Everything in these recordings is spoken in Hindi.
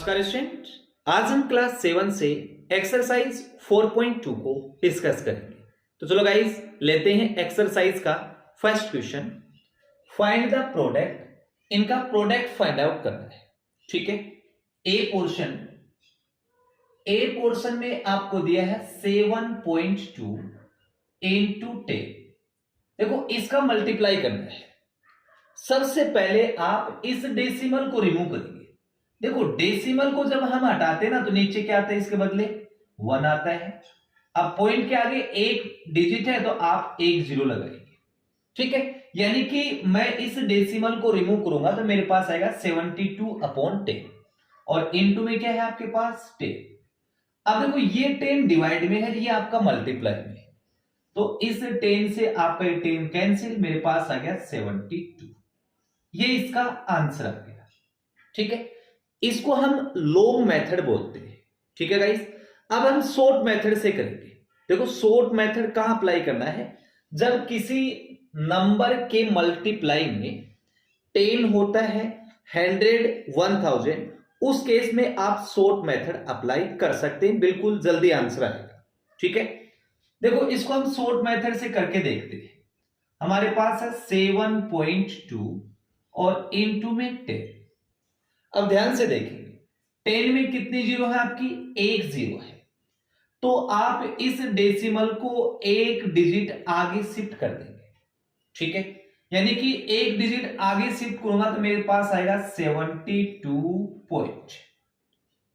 नमस्कार स्टूडेंट, आज हम क्लास 7 से एक्सरसाइज 4.2 को डिस्कस करेंगे। तो चलो गाइस लेते हैं एक्सरसाइज का first question. Find the product, इनका प्रोडक्ट फाइंड आउट करना है। ठीक है, ए पोर्शन में आपको दिया है 7.2 इंटू 10। देखो इसका मल्टीप्लाई करना है। सबसे पहले आप इस डेसिमल को रिमूव करेंगे। देखो डेसिमल को जब हम हटाते हैं ना तो नीचे क्या आता है, इसके बदले 1 आता है। अब पॉइंट के आगे एक डिजिट है तो आप एक जीरो लगाएंगे। ठीक है, यानी कि मैं इस डेसिमल को रिमूव करूंगा तो मेरे पास आएगा 72/10 और इनटू में क्या है आपके पास 10। अब देखो ये 10 डिवाइड में है, ये आपका मल्टीप्लाई में है, तो इस 10 से आपका 10 कैंसिल, मेरे पास आ गया 72। ये इसका आंसर आ गया। ठीक है, इसको हम लॉन्ग मेथड बोलते हैं। ठीक है गाइस, अब हम शॉर्ट मेथड से करेंगे। देखो शॉर्ट मेथड कहां अप्लाई करना है, जब किसी नंबर के मल्टीप्लाई में 10 होता है, 100, 1000, उस केस में आप शॉर्ट मेथड अप्लाई कर सकते हैं। बिल्कुल जल्दी आंसर आएगा। ठीक है, देखो इसको हम शॉर्ट मेथड से करके देखते हैं। हमारे पास है 7.2 और इनटू में 10। अब ध्यान से देखेंगे 10 में कितनी जीरो है आपकी, एक जीरो है, तो आप इस डेसिमल को एक डिजिट आगे शिफ्ट कर देंगे। ठीक है, यानी कि एक डिजिट आगे शिफ्ट करूंगा तो मेरे पास आएगा 72 पॉइंट।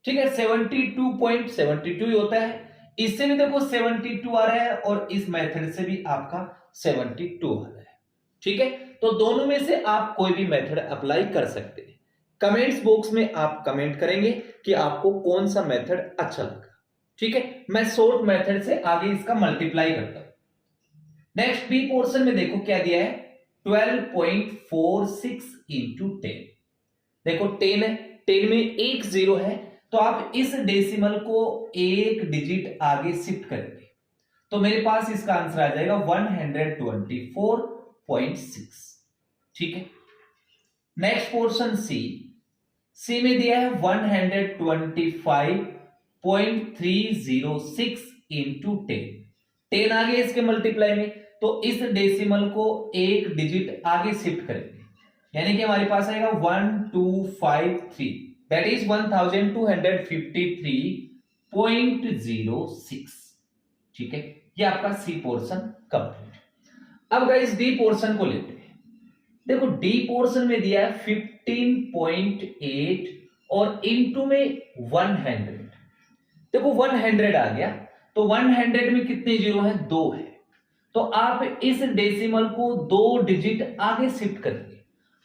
ठीक है, 72.72 ही होता है। इससे भी देखो 72 आ रहा है और इस मेथड से भी आपका 72 आ रहा है। ठीक है, तो दोनों में से आप कोई भी मेथड अप्लाई कर सकते हैं। कमेंट्स बॉक्स में आप कमेंट करेंगे कि आपको कौन सा मेथड अच्छा लगा। ठीक है, मैं शॉर्ट मेथड से आगे इसका मल्टीप्लाई करता हूं। नेक्स्ट बी पोर्शन में देखो क्या दिया है, 12.46 इंटू 10। देखो 10 है, 10 में एक जीरो है, तो आप इस डेसिमल को एक डिजिट आगे शिफ्ट करेंगे तो मेरे पास इसका आंसर आ जाएगा 124.6। ठीक है, नेक्स्ट पोर्शन सी में दिया है 125.306 इंटू 10। 10 आ गया इसके मल्टीप्लाई में, तो इस डेसिमल को एक डिजिट आगे शिफ्ट करेंगे, यानी कि हमारे पास आएगा 1253, दैट इज 1253.06। ठीक है, ये आपका सी पोर्शन कंप्लीट। अब गाइस डी पोर्शन को लेते हैं। देखो डी पोर्शन में दिया है 15.8 और इनटू में 100। देखो 100 आ गया, तो 100 में कितने जीरो है, 2 है, तो आप इस डेसिमल को दो डिजिट आगे शिफ्ट करेंगे।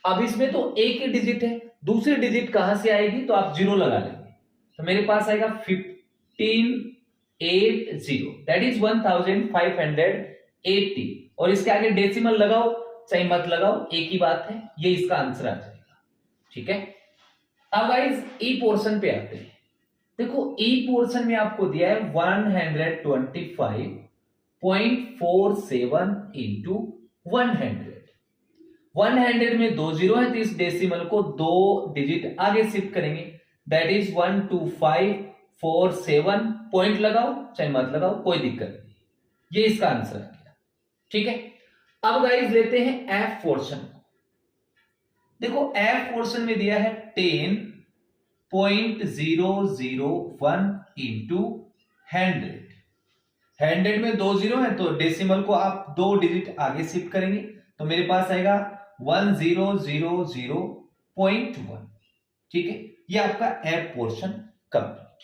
अब इसमें तो एक ही डिजिट है, दूसरी डिजिट कहां से आएगी, तो आप जीरो लगा लेंगे, तो मेरे पास आएगा 1580, दैट इज 1580, और इसके आगे डेसिमल लगाओ चाहे मत लगाओ, एक ही बात है, ये इसका आंसर आ जाएगा। ठीक है, अब गाइस ई पोर्शन पे आते हैं। देखो ई पोर्शन में आपको दिया है 125.47 इंटू 100। 100 में दो जीरो है, तो इस डेसिमल को दो डिजिट आगे शिफ्ट करेंगे, दैट इज 12547। पॉइंट लगाओ चाहे मत लगाओ, कोई दिक्कत नहीं, ये इसका आंसर आ गया। ठीक है, अब गाइस लेते हैं एफ पोर्शन। देखो एफ पोर्शन में दिया है 10.001 इंटू 100। 100 में दो जीरो है, तो डेसिमल को आप दो डिजिट आगे शिफ्ट करेंगे, तो मेरे पास आएगा 1000.1। ठीक है, ये आपका एफ पोर्शन कंप्लीट।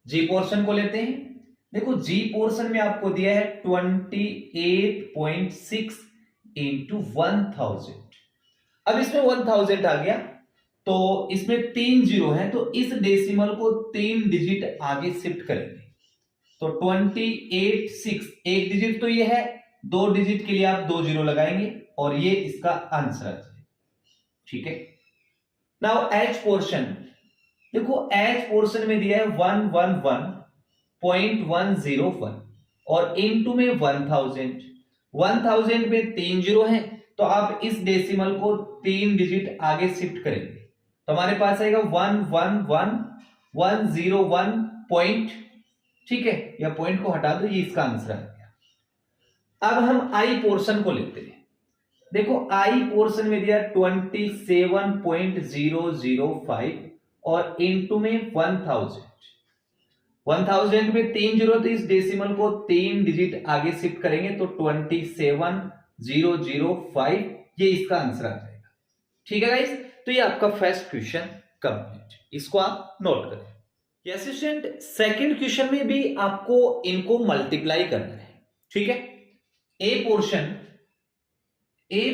जी पोर्शन को लेते हैं। देखो जी पोर्शन में आपको दिया है 28.6 इंटू 1000। अब इसमें 1000 आ गया, तो इसमें तीन जीरो है, तो इस डेसिमल को तीन डिजिट आगे शिफ्ट करेंगे, तो 286, एक डिजिट तो ये है, दो डिजिट के लिए आप दो जीरो लगाएंगे और ये इसका आंसर आ जाएगा। ठीक है, नाउ एच पोर्शन। देखो एच पोर्शन में दिया है 111.101 और इनटू में 1000। 1000 में तीन जीरो है, तो आप इस डेसिमल को तीन डिजिट आगे शिफ्ट करेंगे, तो हमारे पास आएगा 111101 पॉइंट, ठीक है, या पॉइंट को हटा दो, ये इसका आंसर आ गया। अब हम आई पोर्शन को लेते हैं। देखो आई पोर्शन में दिया 27.005 और इनटू में 1000 में 3 जीरो, तो इस डेसिमल को 3 डिजिट आगे शिफ्ट करेंगे तो 27005, ये इसका आंसर आ जाएगा। ठीक है गाइस, तो ये आपका फर्स्ट क्वेश्चन कंप्लीट, इसको आप नोट करें। यस स्टूडेंट, सेकंड क्वेश्चन में भी आपको इनको मल्टीप्लाई करना है। ठीक है, ए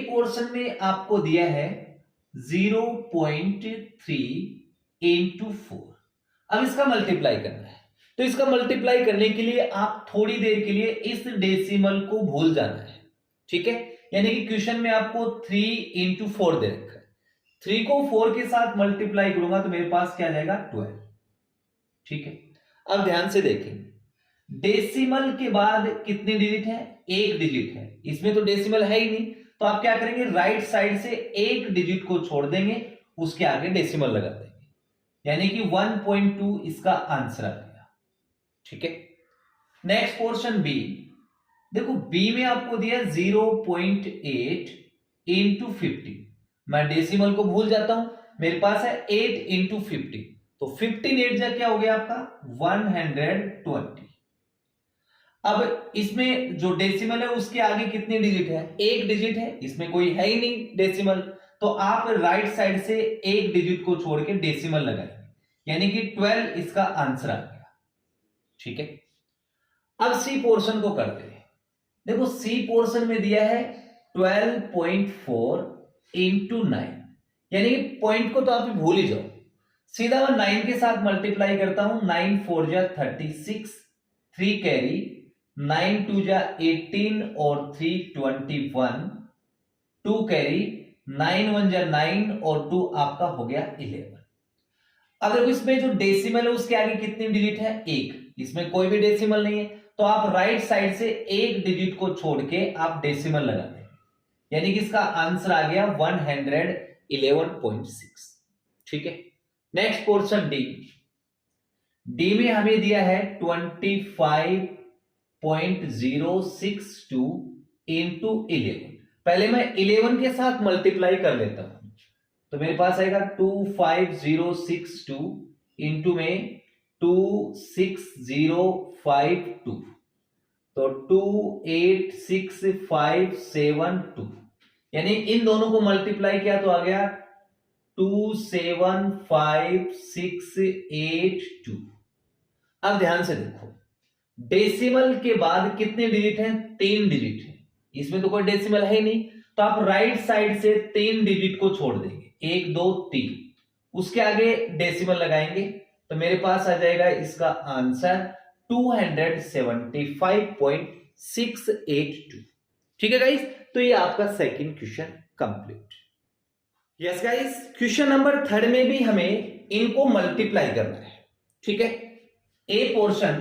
पोर्शन में आपको दिया है 0.3 इंटू 4। अब इसका मल्टीप्लाई करना है, तो इसका मल्टीप्लाई करने के लिए आप थोड़ी देर के लिए इस डेसिमल को भूल जाना है। ठीक है, यानी कि क्वेश्चन में आपको 3 इंटू 4 दे रखा है, 3 को 4 के साथ मल्टीप्लाई करूंगा तो मेरे पास क्या जाएगा 12। ठीक है, अब ध्यान से देखें, डेसिमल के बाद कितनी डिजिट है, एक डिजिट है, इसमें तो डेसिमल है ही नहीं, तो आप क्या करेंगे, राइट साइड से एक डिजिट को छोड़ देंगे, उसके आगे डेसिमल लगा देंगे, यानी कि 1.2 इसका आंसर आ गया। ठीक है, नेक्स्ट पोर्शन बी। देखो बी में आपको दिया 0.8 इंटू 50, मैं डेसिमल को भूल जाता हूं, मेरे पास है 8 इंटू 50, तो 15 8 क्या हो गया आपका 120। अब इसमें जो डेसिमल है उसके आगे कितनी डिजिट है, एक डिजिट है, इसमें कोई है ही नहीं डेसिमल, तो आप राइट साइड से एक डिजिट को छोड़ के डेसिमल लगाएंगे, यानी कि 12 इसका आंसर आ गया। ठीक है, अब सी पोर्शन को करते हैं। देखो सी पोर्शन में दिया है 12.4 इंटू 9, यानी कि पॉइंट को तो आप भूल ही जाओ, सीधा मैं 9 के साथ मल्टीप्लाई करता हूं, 9 4 जा 36, 3 कैरी, 9 2 जा 18 और 3 21, 2 कैरी, 9 1 जा 9 और 2 आपका हो गया 11। अब देखो इसमें जो डेसिमल है उसके आगे कितनी डिजिट है, एक, इसमें कोई भी डेसिमल नहीं है, तो आप राइट साइड से एक डिजिट को छोड़ के आप डेसिमल लगा देंगे, यानी कि इसका आंसर आ गया 111.6। ठीक है, नेक्स्ट पोर्शन डी। डी में हमें दिया है 25.062 इंटू 11। पहले मैं 11 के साथ मल्टीप्लाई कर लेता हूं, तो मेरे पास आएगा 25062 इंटू में 26052, तो 2866572, यानी इन दोनों को मल्टीप्लाई किया तो आ गया 275,682। अब ध्यान से देखो, डेसिमल के बाद कितने डिजिट हैं, 3 डिजिट है, इसमें तो कोई डेसिमल है ही नहीं, तो आप राइट साइड से 3 डिजिट को छोड़ देंगे, 1 2 3, उसके आगे डेसिमल लगाएंगे, तो मेरे पास आ जाएगा इसका आंसर 275.682। ठीक है गाइस, तो ये आपका second question complete. Yes guys, question number third में भी हमें इनको मल्टीप्लाई करना है। ठीक है, ए पोर्शन,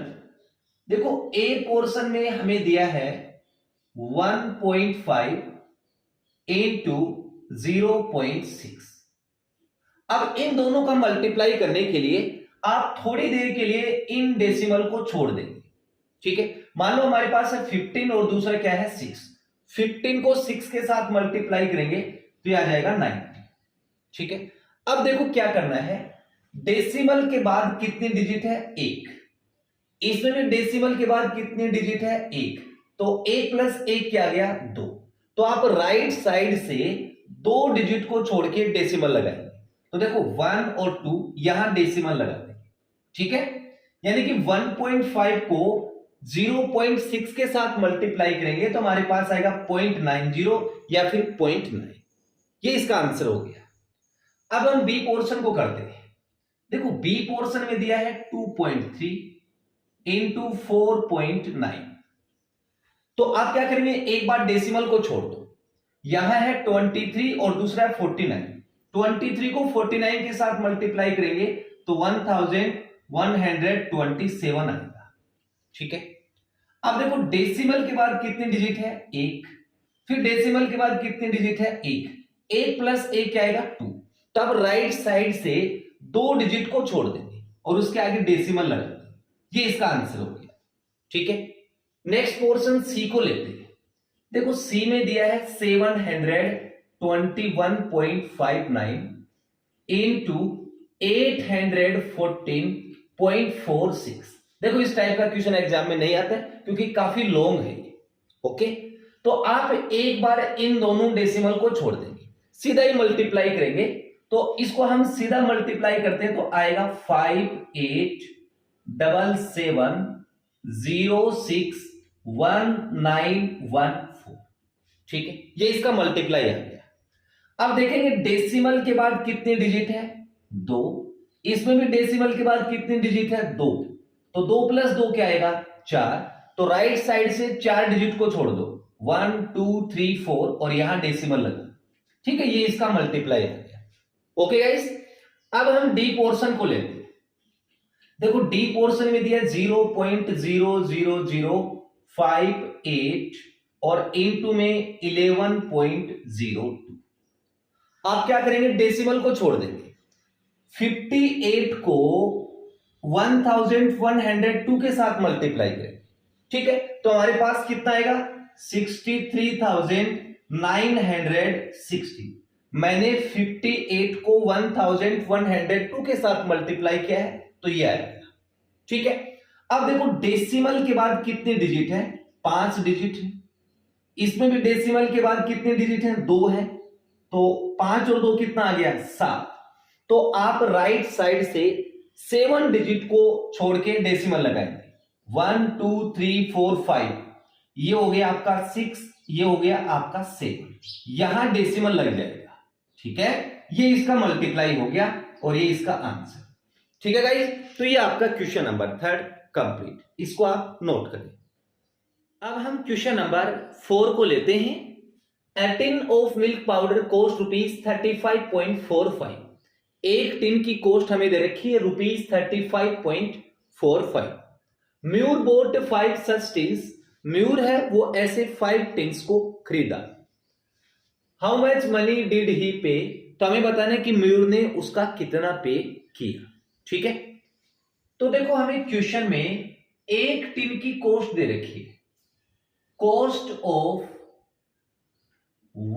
देखो ए पोर्शन में हमें दिया है 1.5 इंटू 0.6। अब इन दोनों का मल्टीप्लाई करने के लिए आप थोड़ी देर के लिए इन डेसिमल को छोड़ देंगे। ठीक है, मान लो हमारे पास है 15 और दूसरा क्या है 6, 15 को 6 के साथ मल्टीप्लाई करेंगे तो यह आ जाएगा 90। ठीक है, अब देखो क्या करना है, डेसिमल के बाद कितनी डिजिट है, एक, इसमें भी डेसिमल के बाद कितनी डिजिट है, एक, तो 1 प्लस 1 क्या गया 2, तो आप राइट साइड से 2 डिजिट को छोड़ के डेसिमल लगाएंगे, तो देखो 1 और 2 यहां डेसिमल लगा देंगे। ठीक है, यानी कि 1.5 को 0.6 के साथ मल्टीप्लाई करेंगे तो हमारे पास आएगा 0.90 या फिर 0.9, ये इसका आंसर हो गया। अब हम बी पोर्शन को करते हैं। देखो बी पोर्शन में दिया है 2.3 इंटू 4.9, तो आप क्या करेंगे, एक बार डेसिमल को छोड़ दो, यहां है 23 और दूसरा है 49, 23 को 49 के साथ मल्टीप्लाई करेंगे तो 1127 आएगा। ठीक है, अब देखो डेसिमल के बाद कितनी डिजिट है, एक, फिर डेसिमल के बाद कितनी डिजिट है, एक, 1 प्लस 1 क्या आएगा 2, तब राइट साइड से 2 डिजिट को छोड़ देंगे और उसके आगे डेसिमल लगा देंगे। ये इसका आंसर हो गया। ठीक है, नेक्स्ट पोर्शन सी को लेते हैं। देखो सी में दिया है 721.59 इंटू 814.46। देखो इस टाइप का क्वेश्चन एग्जाम में नहीं आता है क्योंकि काफी लॉन्ग है ये। ओके, तो आप एक बार इन दोनों डेसिमल को छोड़ देंगे, सीधा ही मल्टीप्लाई करेंगे। तो इसको हम सीधा मल्टीप्लाई करते हैं तो आएगा 5877061914। ठीक है, ये इसका मल्टीप्लाई आ गया। अब देखेंगे डेसिमल के बाद कितने डिजिट है, 2। इसमें भी डेसिमल के बाद कितने डिजिट है, 2। तो 2 + 2 क्या आएगा, 4। तो राइट साइड से 4 डिजिट को छोड़ दो, 1 2 3 4 और यहां डेसिमल लगा। ठीक है, ये इसका मल्टीप्लाई आ गया। ओके गाइस, अब हम डी पोर्शन को लेते हैं। देखो डी पोर्शन में दिया 0.00058 और इनटू में 11.02। आप क्या करेंगे, डेसिमल को छोड़ देंगे। 58 को 1102 के साथ मल्टीप्लाई करेंगे। ठीक है, तो हमारे पास कितना आएगा, 63,960। मैंने 58 को 1102 के साथ मल्टीप्लाई किया है तो ये आएगा। ठीक है, अब देखो डेसिमल के बाद कितने डिजिट है, 5 डिजिट है। इसमें भी डेसिमल के बाद कितने डिजिट है, 2 है। तो 5 और 2 कितना आ गया, 7। तो आप राइट साइड से 7 डिजिट को छोड़ के डेसिमल लगाएंगे, 1 2 3 4 5। ये हो गया आपका 6, ये हो गया आपका 7। यहां डेसिमल लग जाएगा। ठीक है, ये इसका मल्टीप्लाई हो गया और ये इसका आंसर। ठीक है गाइस, तो ये आपका क्वेश्चन नंबर 3 कंप्लीट, इसको आप नोट करें। अब हम क्वेश्चन नंबर 4 को लेते हैं। A tin of milk powder cost ₹35.45। एक टिन की कॉस्ट हमें दे रखी है ₹35.45। Mayur bought 5 such tins। Mayur है वो ऐसे 5 टिन्स को खरीदा। How much money did he pay. तो हमें बताना है कि म्यूर ने उसका कितना पे किया। ठीक है, तो देखो हमें क्वेश्चन में एक टिन की कॉस्ट दे रखी है, cost of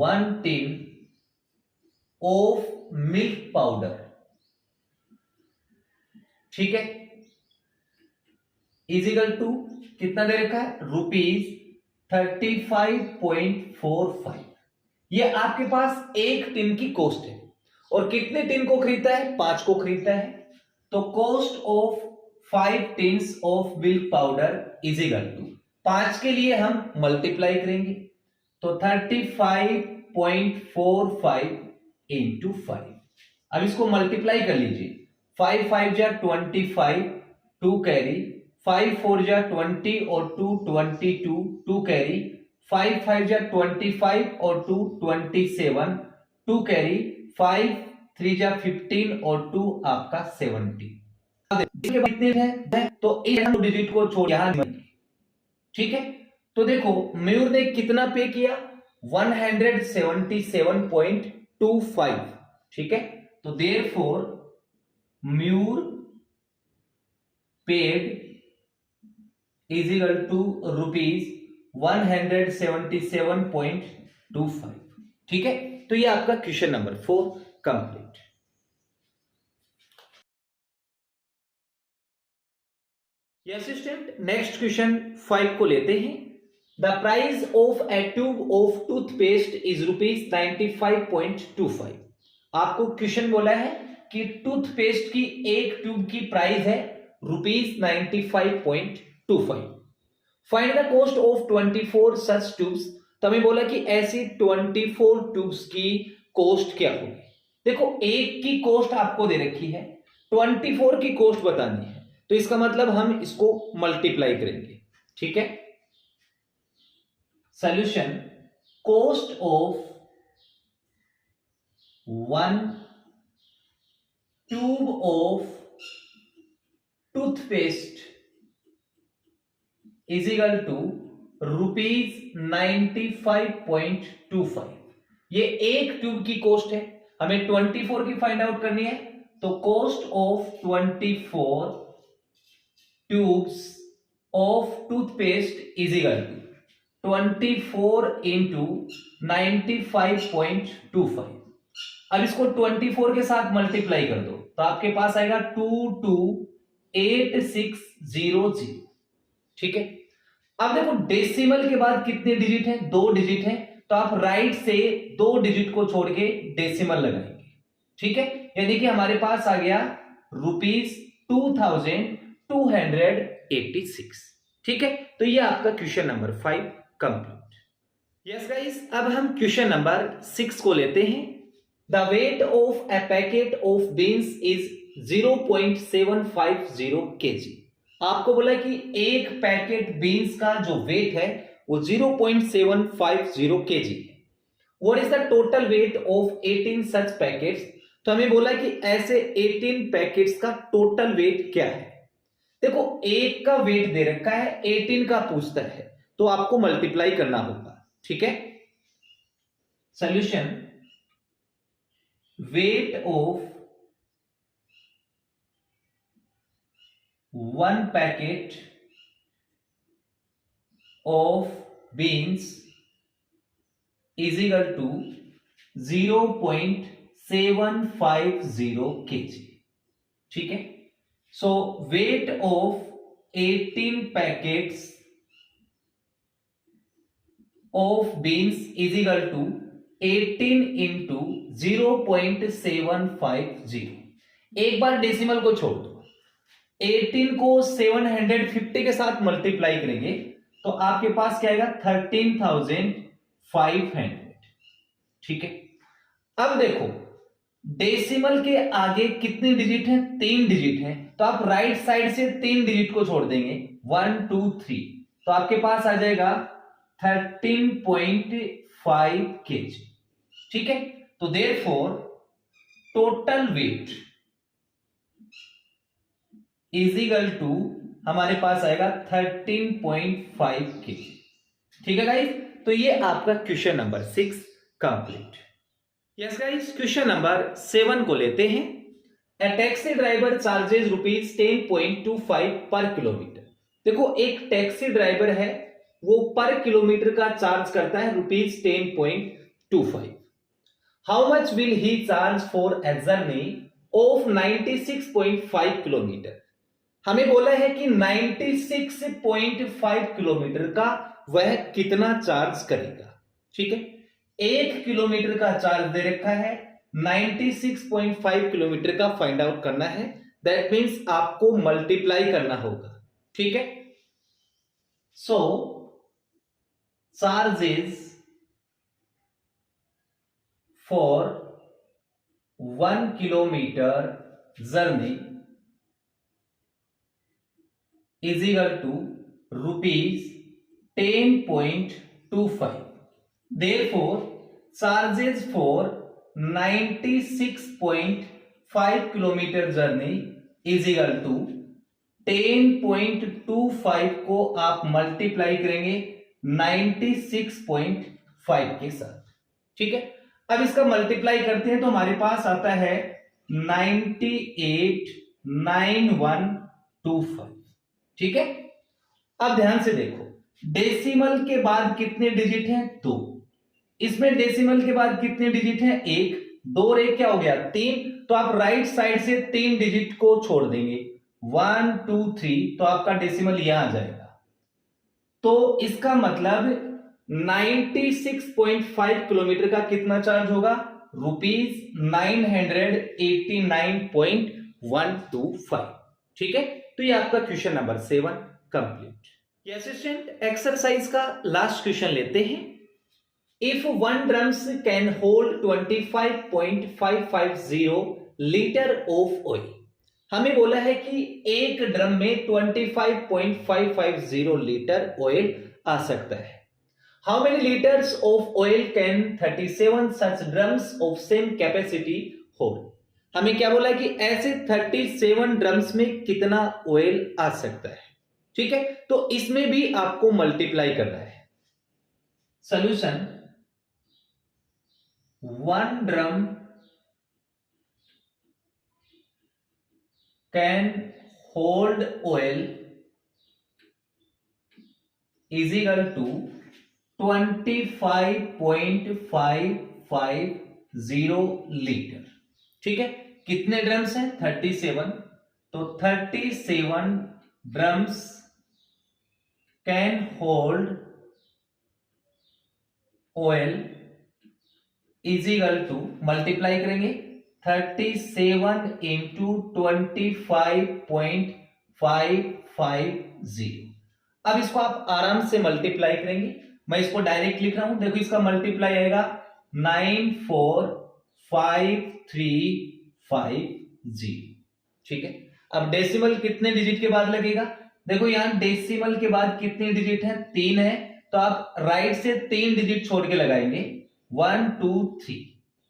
1 tin of milk powder। ठीक है, इजिकल टू कितना दे रखा है, ₹35.45। ये आपके पास एक टिन की कॉस्ट है और कितने टिन को खरीदता है, 5 को खरीदता है। तो cost of 5 tins of milk powder is equal to 5 के लिए हम मल्टीप्लाई करेंगे तो 35.45 इंटू 5। अब इसको मल्टीप्लाई कर लीजिए, 5 5 जा 25, 2 कैरी, 5 4 जा 20 और 2 22, 2 कैरी, 5 5 जा 25 और 2 27, 2 कैरी, 5 3 जा 15 और 2 आपका 70। कितने हैं, तो एक डिजिट को छोड़ यहां। ठीक है, तो देखो म्यूर ने कितना पे किया, 177.25। ठीक है, तो therefore Mayur paid is equal to ₹177.25। ठीक है, तो ये आपका question number 4 complete. Yes student, next question 5 को लेते हैं। The price of a tube of toothpaste is ₹95.25। आपको क्वेश्चन बोला है कि टूथपेस्ट की एक ट्यूब की प्राइस है ₹95.25। Find the cost of 24 such tubes. तो हमें बोला कि ऐसी 24 ट्यूब्स की कॉस्ट क्या होगी। देखो एक की कॉस्ट आपको दे रखी है, 24 की कॉस्ट बतानी है, तो इसका मतलब हम इसको मल्टीप्लाई करेंगे। ठीक है, solution, cost of 1 tube of toothpaste is equal to ₹95.25। ये एक ट्यूब की कॉस्ट है, हमें 24 की फाइंड आउट करनी है, तो cost of 24 tubes of toothpaste is equal to 24 into 95.25। अब इसको 24 के साथ मल्टीप्लाई कर दो तो आपके पास आएगा 228600। ठीक है, अब देखो डेसिमल के बाद कितने डिजिट है, 2 डिजिट है, तो आप राइट से 2 डिजिट को छोड़ के डेसिमल लगाएंगे। ठीक है, यानी कि हमारे पास आ गया ₹2286। ठीक है, तो ये आपका question number 5 complete. Yes guys, अब हम क्वेश्चन नंबर 6 को लेते हैं। The weight of A packet of beans is 0.750 kg। आपको बोला कि एक पैकेट बीन्स का जो वेट है वो 0.750 kg है। What is the total weight of 18 such packets. तो हमें बोला कि ऐसे 18 पैकेट्स का टोटल वेट क्या है। देखो एक का वेट दे रखा है, 18 का पूछता है, तो आपको मल्टीप्लाई करना होगा। ठीक है, solution, weight of 1 packet of beans is equal to 0.750 kg। ठीक है, so weight of 18 packets of beans is equal to 18 into 0.750। एक बार डेसिमल को छोड़ दो, 18 को 750 के साथ मल्टीप्लाई करेंगे तो आपके पास क्या आएगा 13,500। ठीक है, अब देखो डेसिमल के आगे कितने डिजिट है, 3 डिजिट है, तो आप राइट साइड से 3 डिजिट को छोड़ देंगे 1 2 3, तो आपके पास आ जाएगा 13.5 kg। ठीक है, तो therefore total weight is equal to हमारे पास आएगा 13.5 kg। ठीक है गाइस, तो ये आपका question number 6 complete. Yes guys, question number 7 को लेते हैं। ए टैक्सी ड्राइवर चार्जेस ₹10.25 पर किलोमीटर। देखो एक टैक्सी ड्राइवर है, वो पर किलोमीटर का चार्ज करता है ₹10.25। How much will he charge for a journey of 96.5 kilometre. हमें बोला है कि 96.5 किलोमीटर का वह कितना चार्ज करेगा। ठीक है, 1 किलोमीटर का चार्ज दे रखा है, 96.5 किलोमीटर का फाइंड आउट करना है। दैट मीन्स आपको मल्टीप्लाई करना होगा। ठीक है, so charges for 1 kilometre journey is equal to ₹10.25. Therefore, charges for 96.5 kilometer journey is equal to 10.25 को आप मल्टीप्लाई करेंगे 96.5 के साथ। ठीक है, अब इसका मल्टीप्लाई करते हैं तो हमारे पास आता है 989125। ठीक है, अब ध्यान से देखो डेसिमल के बाद कितने डिजिट हैं, 2। इसमें डेसिमल के बाद कितने डिजिट हैं, 1, 2 और 1 क्या हो गया 3, तो आप राइट साइड से 3 डिजिट को छोड़ देंगे 1 2 3, तो आपका डेसिमल यहां आ जाएगा। तो इसका मतलब 96.5 किलोमीटर का कितना चार्ज होगा, ₹989.125। ठीक है, तो ये आपका question number 7 complete. Assistant exercise का लास्ट क्वेश्चन लेते हैं। If 1 drums can hold 25.550 litre of oil. हमें बोला है कि एक ड्रम में 25.550 लीटर ऑयल आ सकता है। How many litres of oil can 37 such drums of same capacity hold. हमें क्या बोला कि ऐसे 37 ड्रम्स में कितना ऑयल आ सकता है। ठीक है, तो इसमें भी आपको मल्टीप्लाई करना है। Solution, 1 drum can hold oil is equal to 25.550 litre. ठीक है, कितने ड्रम्स हैं? 37। तो 37 drums can hold oil is equal to, multiply करेंगे 37 इंटू 25.550। अब इसको आप आराम से मल्टीप्लाई करेंगे, मैं इसको डायरेक्ट लिख रहा हूं। देखो इसका मल्टीप्लाई आएगा 94550। ठीक है, अब डेसिमल कितने डिजिट के बाद लगेगा? देखो यहां डेसिमल के बाद कितने डिजिट है? 3 है, तो आप राइट से 3 डिजिट छोड़ के लगाएंगे, 1 2 3,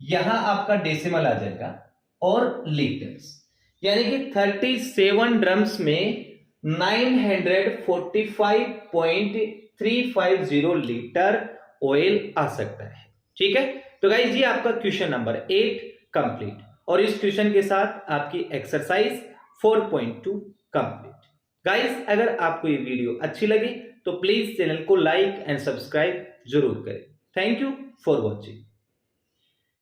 यहां आपका डेसिमल आ जाएगा और लीटर्स, यानी कि 37 ड्रम्स में 945.350 लीटर ऑयल आ सकता है। ठीक है, तो गाइस ये आपका क्वेश्चन नंबर 8 कंप्लीट, और इस क्वेश्चन के साथ आपकी एक्सरसाइज 4.2 कंप्लीट। गाइस अगर आपको ये वीडियो अच्छी लगी तो प्लीज चैनल को लाइक एंड सब्सक्राइब जरूर करें। Thank you for watching.